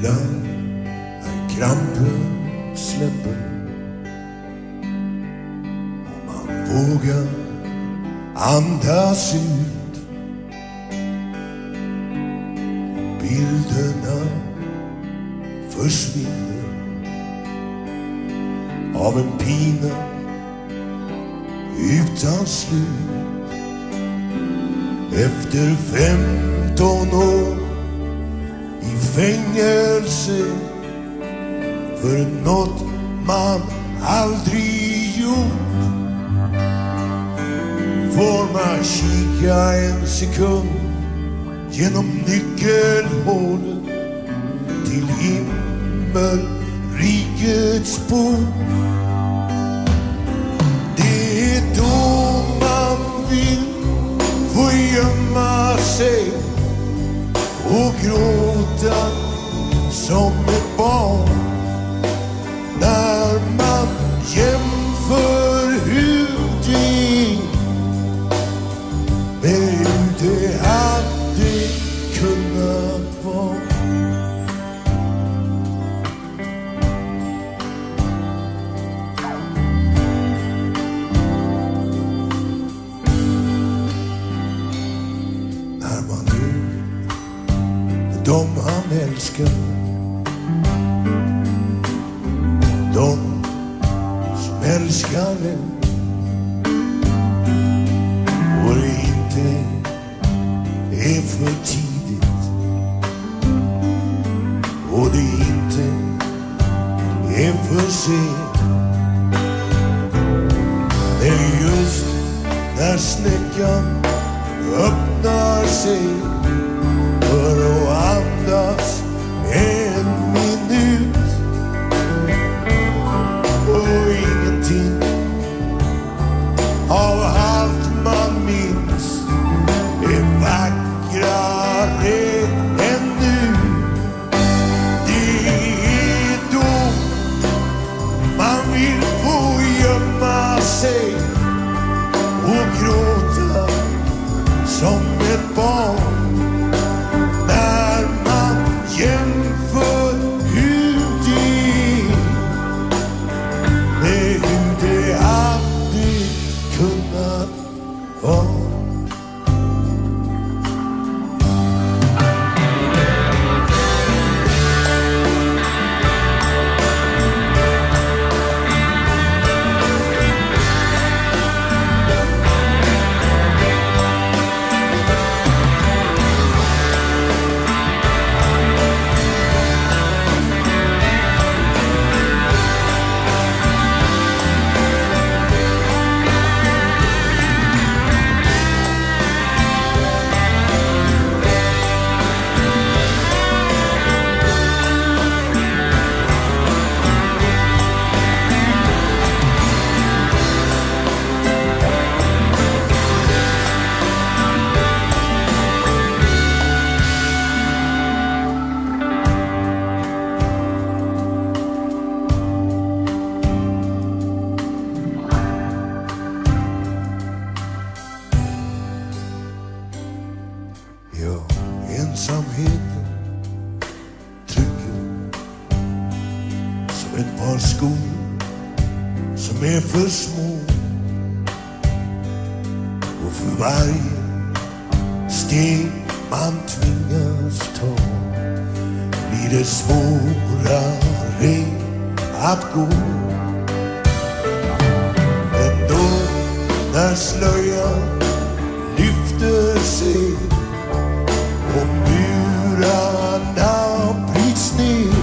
ibland när krampen släpper och man vågar andas ut, bilderna försvinner av en pina utan slut. Efter 15 år i fängelse för något man aldrig gjort, får man kika en sekund genom nyckelhålet till himmelrikets port. Det är då man vill få gömma sig och gråta som ett barn, när man jämför hur det med hur det hade kunnat vara. När man nu med dem han älskar, de som älskar en, och det inte är för tidigt och det inte är för sent. Det är just när snäckan öppnar sig för att andas en minut, och ingenting av allt man minns är vackrare än nu. Det är då man vill få gömma sig och gråta som ett barn, när man jämför hur det med hur det hade kunnat vara. Ja, ensamheten trycker som ett par skor som är för små, och för varje steg man tvingas ta blir det svårare att gå. Men då, när slöjan lyfter sig och murarna bryts ner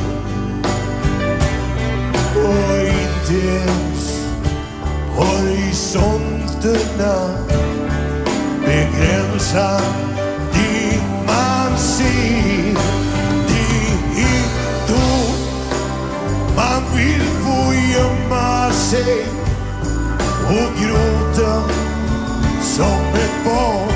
och inte ens horisonterna begränsar det man ser, det är då man vill få gömma sig och gråta som ett barn,